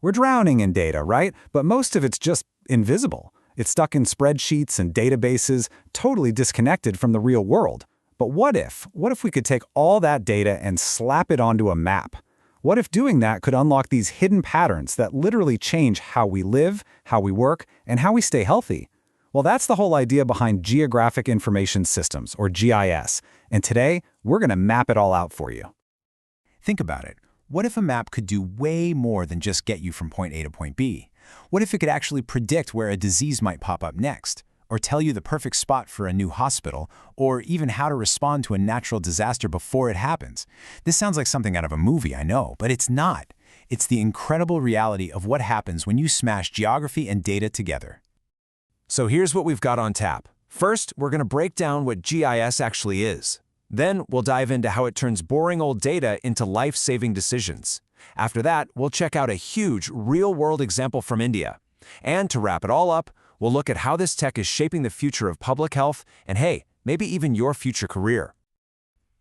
We're drowning in data, right? But most of it's just invisible. It's stuck in spreadsheets and databases, totally disconnected from the real world. But what if? What if we could take all that data and slap it onto a map? What if doing that could unlock these hidden patterns that literally change how we live, how we work, and how we stay healthy? Well, that's the whole idea behind Geographic Information Systems, or GIS, and today, we're going to map it all out for you. Think about it. What if a map could do way more than just get you from point A to point B? What if it could actually predict where a disease might pop up next, or tell you the perfect spot for a new hospital, or even how to respond to a natural disaster before it happens? This sounds like something out of a movie, I know, but it's not. It's the incredible reality of what happens when you smash geography and data together. So here's what we've got on tap. First, we're going to break down what GIS actually is. Then, we'll dive into how it turns boring old data into life-saving decisions. After that, we'll check out a huge, real-world example from India. And to wrap it all up, we'll look at how this tech is shaping the future of public health and, hey, maybe even your future career.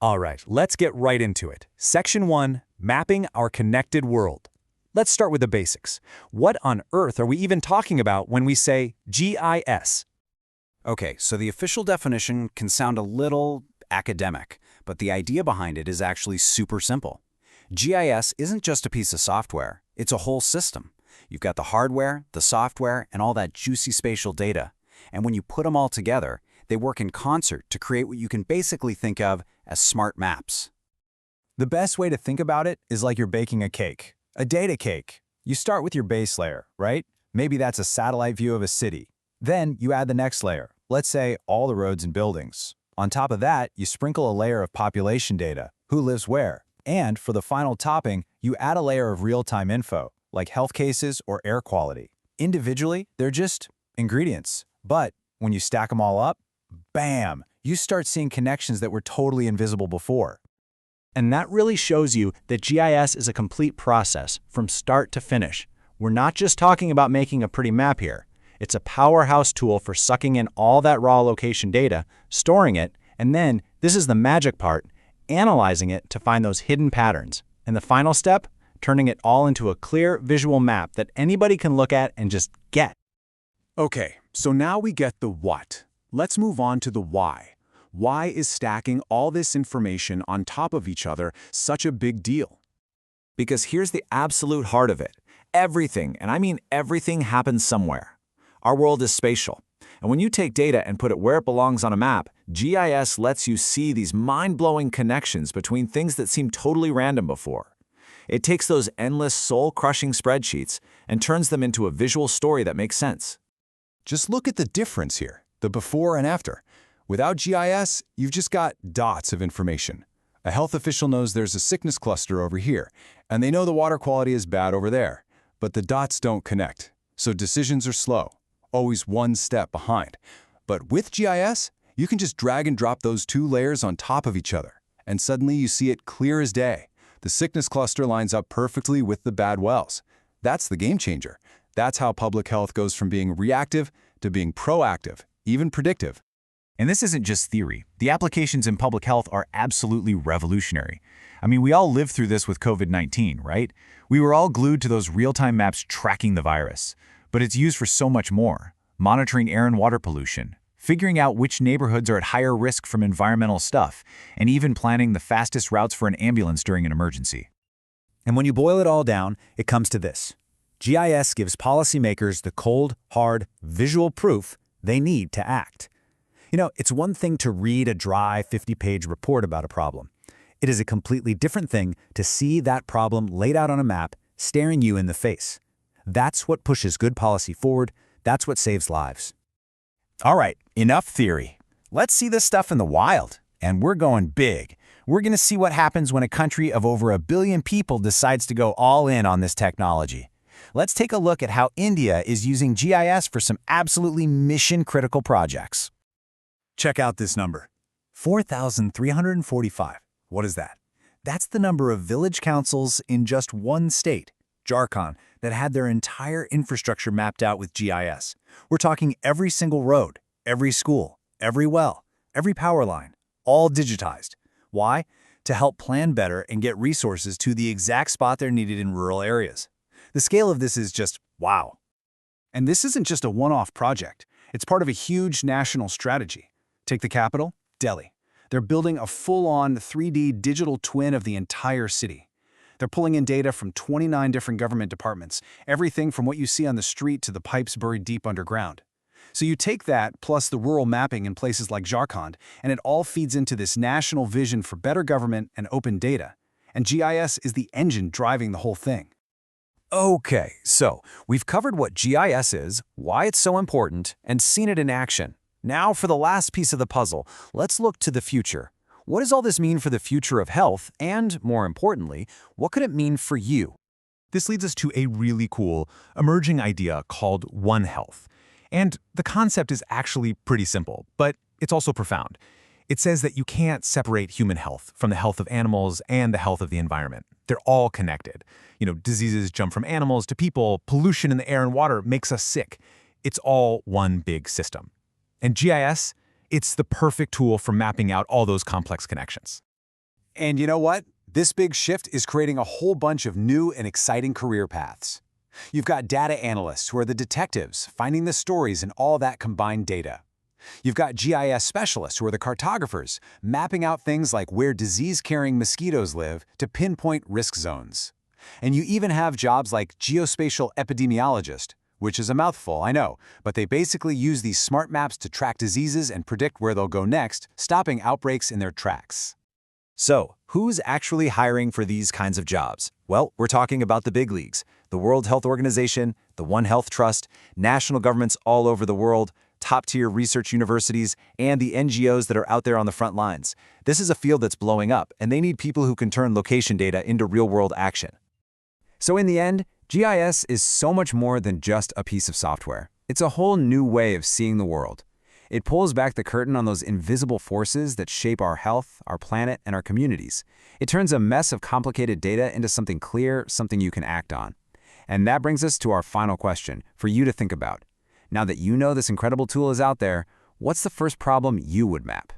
All right, let's get right into it. Section 1, Mapping Our Connected World. Let's start with the basics. What on earth are we even talking about when we say GIS? Okay, so the official definition can sound a little academic, but the idea behind it is actually super simple. GIS isn't just a piece of software, it's a whole system. You've got the hardware, the software, and all that juicy spatial data. And when you put them all together, they work in concert to create what you can basically think of as smart maps. The best way to think about it is like you're baking a cake, a data cake. You start with your base layer, right? Maybe that's a satellite view of a city. Then you add the next layer, let's say all the roads and buildings. On top of that, you sprinkle a layer of population data, who lives where. And for the final topping, you add a layer of real-time info, like health cases or air quality. Individually, they're just ingredients. But when you stack them all up, bam, you start seeing connections that were totally invisible before. And that really shows you that GIS is a complete process from start to finish. We're not just talking about making a pretty map here. It's a powerhouse tool for sucking in all that raw location data, storing it, and then, this is the magic part, analyzing it to find those hidden patterns. And the final step, turning it all into a clear visual map that anybody can look at and just get. Okay, so now we get the what. Let's move on to the why. Why is stacking all this information on top of each other such a big deal? Because here's the absolute heart of it. Everything, and I mean everything, happens somewhere. Our world is spatial. And when you take data and put it where it belongs on a map, GIS lets you see these mind-blowing connections between things that seemed totally random before. It takes those endless, soul-crushing spreadsheets and turns them into a visual story that makes sense. Just look at the difference here, the before and after. Without GIS, you've just got dots of information. A health official knows there's a sickness cluster over here, and they know the water quality is bad over there. But the dots don't connect, so decisions are slow, always one step behind. But with GIS, you can just drag and drop those two layers on top of each other, and suddenly you see it clear as day. The sickness cluster lines up perfectly with the bad wells. That's the game changer. That's how public health goes from being reactive to being proactive, even predictive. And this isn't just theory. The applications in public health are absolutely revolutionary. I mean, we all lived through this with COVID-19, right? We were all glued to those real-time maps tracking the virus. But it's used for so much more. Monitoring air and water pollution, figuring out which neighborhoods are at higher risk from environmental stuff, and even planning the fastest routes for an ambulance during an emergency. And when you boil it all down, it comes to this. GIS gives policymakers the cold, hard, visual proof they need to act. You know, it's one thing to read a dry 50-page report about a problem. It is a completely different thing to see that problem laid out on a map, staring you in the face. That's what pushes good policy forward. That's what saves lives. All right, enough theory. Let's see this stuff in the wild. And we're going big. We're going to see what happens when a country of over 1 billion people decides to go all in on this technology. Let's take a look at how India is using GIS for some absolutely mission-critical projects. Check out this number. 4,345. What is that? That's the number of village councils in just one state, Jharkhand, that had their entire infrastructure mapped out with GIS. We're talking every single road, every school, every well, every power line, all digitized. Why? To help plan better and get resources to the exact spot they're needed in rural areas. The scale of this is just wow. And this isn't just a one-off project. It's part of a huge national strategy. Take the capital, Delhi. They're building a full-on 3D digital twin of the entire city. They're pulling in data from 29 different government departments, everything from what you see on the street to the pipes buried deep underground. So you take that, plus the rural mapping in places like Jharkhand, and it all feeds into this national vision for better government and open data. And GIS is the engine driving the whole thing. Okay, so we've covered what GIS is, why it's so important, and seen it in action. Now for the last piece of the puzzle, let's look to the future. What does all this mean for the future of health, and, more importantly, what could it mean for you? This leads us to a really cool, emerging idea called One Health. And the concept is actually pretty simple, but it's also profound. It says that you can't separate human health from the health of animals and the health of the environment. They're all connected. Diseases jump from animals to people, pollution in the air and water makes us sick. It's all one big system. And GIS, it's the perfect tool for mapping out all those complex connections. And you know what? This big shift is creating a whole bunch of new and exciting career paths. You've got data analysts who are the detectives, finding the stories in all that combined data. You've got GIS specialists who are the cartographers, mapping out things like where disease-carrying mosquitoes live to pinpoint risk zones. And you even have jobs like geospatial epidemiologist, which is a mouthful, I know, but they basically use these smart maps to track diseases and predict where they'll go next, stopping outbreaks in their tracks. So, who's actually hiring for these kinds of jobs? Well, we're talking about the big leagues, the World Health Organization, the One Health Trust, national governments all over the world, top-tier research universities, and the NGOs that are out there on the front lines. This is a field that's blowing up, and they need people who can turn location data into real-world action. So in the end, GIS is so much more than just a piece of software. It's a whole new way of seeing the world. It pulls back the curtain on those invisible forces that shape our health, our planet, and our communities. It turns a mess of complicated data into something clear, something you can act on. And that brings us to our final question for you to think about. Now that you know this incredible tool is out there, what's the first problem you would map?